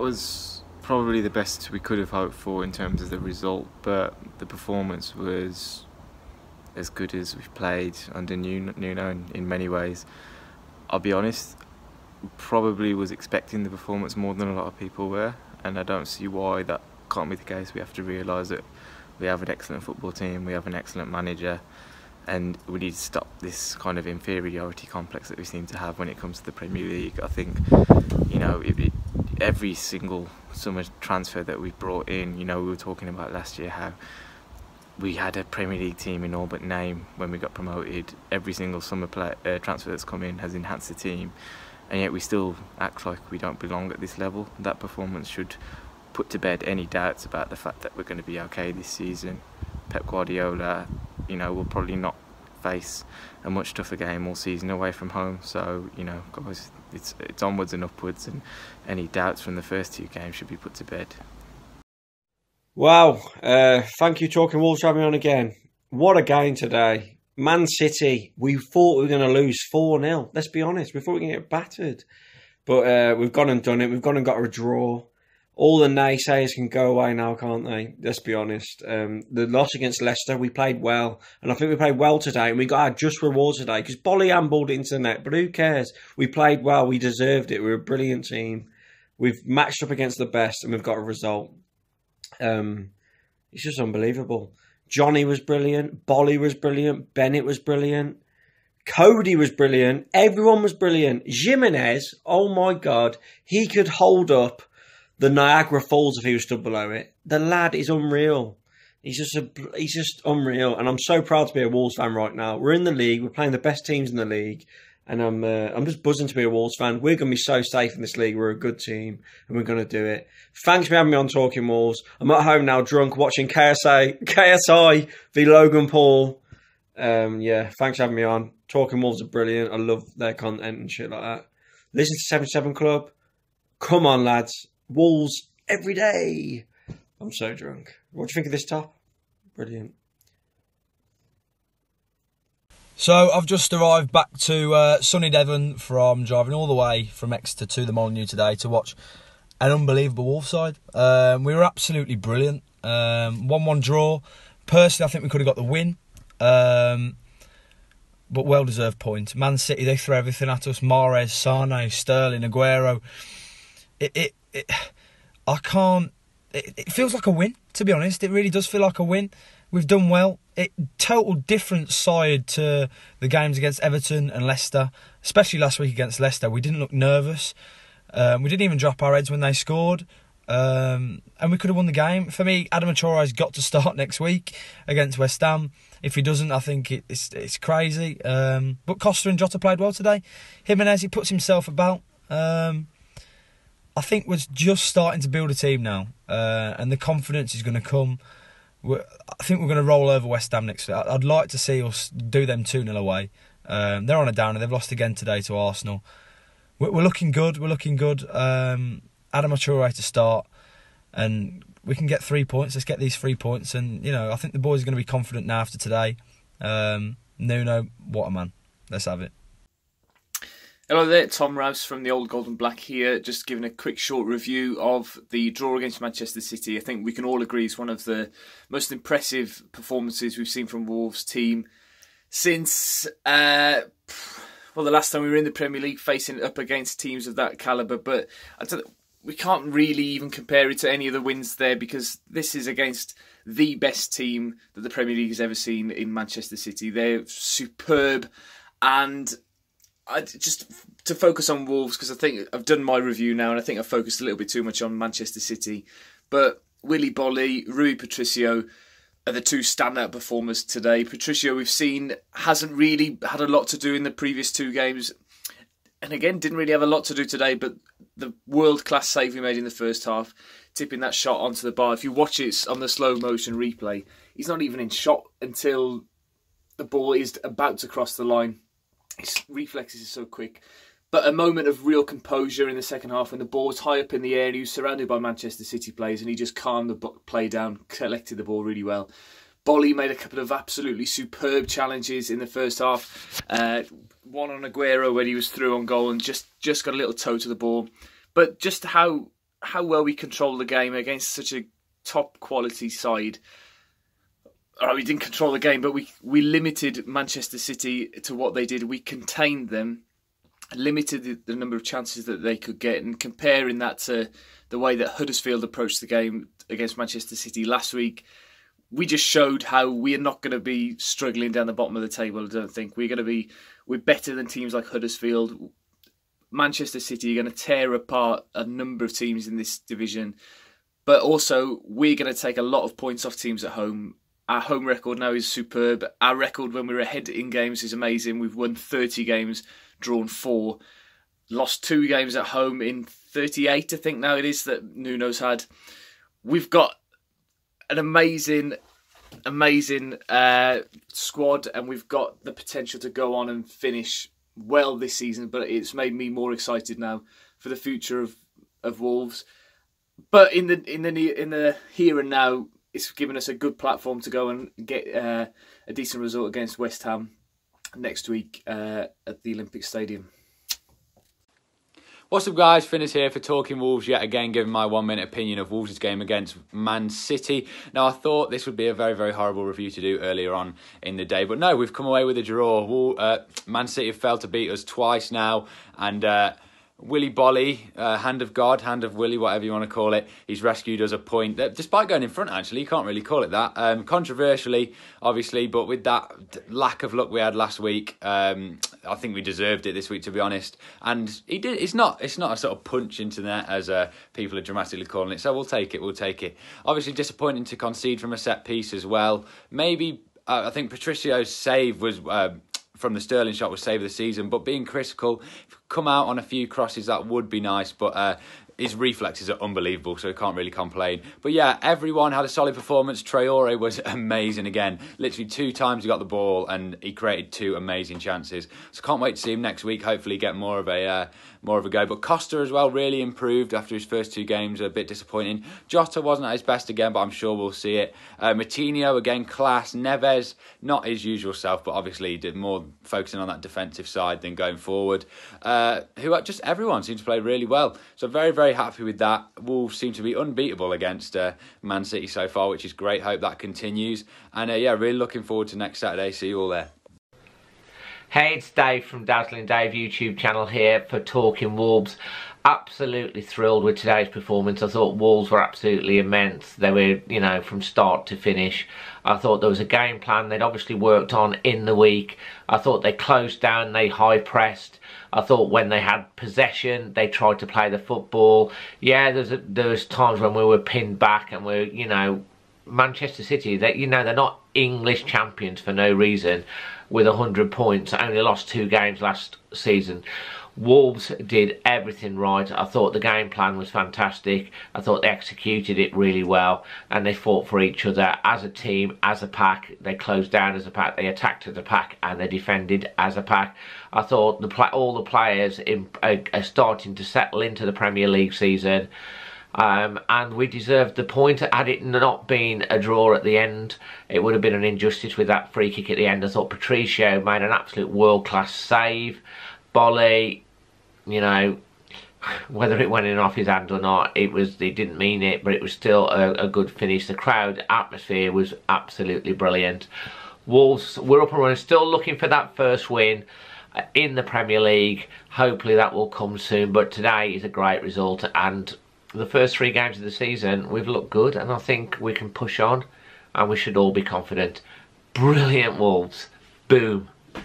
was probably the best we could have hoped for in terms of the result, but the performance was as good as we've played under Nuno in many ways. I'll be honest, probably was expecting the performance more than a lot of people were, and I don't see why that can't be the case. We have to realise that we have an excellent football team, we have an excellent manager, and we need to stop this kind of inferiority complex that we seem to have when it comes to the Premier League. I think, you know, every single summer transfer that we brought in, you know, we were talking about last year how we had a Premier League team in all but name when we got promoted. Every single summer transfer that's come in has enhanced the team, and yet we still act like we don't belong at this level. That performance should put to bed any doubts about the fact that we're going to be okay this season. Pep Guardiola, you know, will probably not face a much tougher game all season away from home. So, you know, guys, it's onwards and upwards, and any doubts from the first two games should be put to bed. Wow, thank you, Talking Wolves, for having me on again. What a game today. Man City, we thought we were going to lose 4-0. Let's be honest, we thought we were going to get battered. But we've gone and done it. We've gone and got a draw. All the naysayers can go away now, can't they? Let's be honest. The loss against Leicester, we played well. And I think we played well today. And we got our just reward today. Because Bolly handballed it into the net. But who cares? We played well. We deserved it. We're a brilliant team. We've matched up against the best. And we've got a result. It's just unbelievable. Johnny was brilliant. Bolly was brilliant. Bennett was brilliant. Cody was brilliant. Everyone was brilliant. Jimenez, oh my God. He could hold up the Niagara Falls if he was stood below it. The lad is unreal. He's just unreal. And I'm so proud to be a Wolves fan right now. We're in the league. We're playing the best teams in the league. And I'm just buzzing to be a Wolves fan. We're going to be so safe in this league. We're a good team, and we're going to do it. Thanks for having me on Talking Wolves. I'm at home now, drunk, watching KSI v Logan Paul. Yeah, thanks for having me on. Talking Wolves are brilliant. I love their content and shit like that. Listen to 77 Club. Come on, lads. Wolves every day. I'm so drunk. What do you think of this top? Brilliant. So I've just arrived back to sunny Devon from driving all the way from Exeter to the Molineux today to watch an unbelievable Wolves side. We were absolutely brilliant. 1-1 draw. Personally, I think we could have got the win. But well-deserved point. Man City, they throw everything at us. Mahrez, Sane, Sterling, Aguero. It feels like a win, to be honest. It really does feel like a win. We've done well. Total different side to the games against Everton and Leicester, especially last week against Leicester. We didn't look nervous. We didn't even drop our heads when they scored. And we could have won the game. For me, Adama Traore's got to start next week against West Ham. If he doesn't, I think it's crazy. But Costa and Jota played well today. Jimenez, he puts himself about. I think we're just starting to build a team now. And the confidence is going to come. I think we're going to roll over West Ham next week. I'd like to see us do them 2-0 away. They're on a downer. They've lost again today to Arsenal. We're looking good. We're looking good. Adama Traore to start. And we can get 3 points. Let's get these 3 points. And, you know, I think the boys are going to be confident now after today. Nuno, what a man. Let's have it. Hello there, Tom Rouse from the Old Gold and Black here, just giving a quick short review of the draw against Manchester City. I think we can all agree it's one of the most impressive performances we've seen from Wolves team since, the last time we were in the Premier League facing up against teams of that calibre. But we can't really even compare it to any of the wins there, because this is against the best team that the Premier League has ever seen in Manchester City. They're superb, and just to focus on Wolves, because I think I've done my review now and I think I've focused a little bit too much on Manchester City. But Willy Bolly, Rui Patricio are the two standout performers today. Patricio, we've seen, hasn't really had a lot to do in the previous two games. And again, didn't really have a lot to do today, but the world-class save he made in the first half, tipping that shot onto the bar. If you watch it on the slow-motion replay, he's not even in shot until the ball is about to cross the line. His reflexes are so quick. But a moment of real composure in the second half when the ball was high up in the air. He was surrounded by Manchester City players and he just calmed the play down, collected the ball really well. Bolly made a couple of absolutely superb challenges in the first half. One on Aguero when he was through on goal and just got a little toe to the ball. But just how how well we controlled the game against such a top quality side. We didn't control the game, but we limited Manchester City to what they did. We contained them, limited the number of chances that they could get, and comparing that to the way that Huddersfield approached the game against Manchester City last week, we just showed how we are not going to be struggling down the bottom of the table. I don't think we're better than teams like Huddersfield. Manchester City are going to tear apart a number of teams in this division, but also we're going to take a lot of points off teams at home. Our home record now is superb. Our record when we're ahead in games is amazing. We've won 30 games, drawn 4, lost 2 games at home in 38, I think now it is, that Nuno's had. We've got an amazing squad, and we've got the potential to go on and finish well this season, but it's made me more excited now for the future of Wolves. But in the here and now, it's given us a good platform to go and get a decent result against West Ham next week at the Olympic Stadium. What's up, guys? FINERRZ here for Talking Wolves, yet again giving my 1 minute opinion of Wolves' game against Man City. Now, I thought this would be a very, very horrible review to do earlier on in the day, but no, we've come away with a draw. Man City have failed to beat us twice now, and Willy Bolly, hand of God, hand of Willy, whatever you want to call it, he's rescued us a point, despite going in front, actually. You can't really call it that. Controversially, obviously, but with that lack of luck we had last week, I think we deserved it this week, to be honest. And he did. It's not a sort of punch into the net, as people are dramatically calling it, so we'll take it. Obviously, disappointing to concede from a set piece as well. Maybe, I think Patricio's save was... from the Sterling shot was save of the season, but being critical, come out on a few crosses, that would be nice, but his reflexes are unbelievable, so he can't really complain. But yeah, everyone had a solid performance. Traore was amazing again. Literally 2 times he got the ball and he created 2 amazing chances. So can't wait to see him next week. Hopefully get more of a go. But Costa as well really improved after his first 2 games. A bit disappointing. Jota wasn't at his best again, but I'm sure we'll see it. Moutinho again, class. Neves, not his usual self, but obviously he did more focusing on that defensive side than going forward. Just everyone seemed to play really well. So very, very happy with that. Wolves seem to be unbeatable against Man City so far, which is great. Hope that continues. And yeah, really looking forward to next Saturday. See you all there. Hey, it's Dave from Dazzling Dave YouTube channel here for Talking Wolves. Absolutely thrilled with today's performance. I thought Wolves were absolutely immense. They were, from start to finish. I thought there was a game plan they'd obviously worked on in the week. I thought they closed down, they high pressed. I thought when they had possession, they tried to play the football. Yeah, there was times when we were pinned back and we're, Manchester City, they're not English champions for no reason with 100 points. Only lost 2 games last season. Wolves did everything right. I thought the game plan was fantastic. I thought they executed it really well, and they fought for each other as a team, as a pack. They closed down as a pack, they attacked as a pack, and they defended as a pack. I thought all the players are starting to settle into the Premier League season. And we deserved the point. Had it not been a draw at the end, it would have been an injustice with that free kick at the end. I thought Patricio made an absolute world-class save. Bolly, whether it went in off his hand or not, he didn't mean it, but it was still a good finish. The crowd atmosphere was absolutely brilliant. Wolves were up and running, still looking for that first win in the Premier League. Hopefully that will come soon, but today is a great result, and the first 3 games of the season we've looked good, and I think we can push on and we should all be confident. Brilliant Wolves. Boom.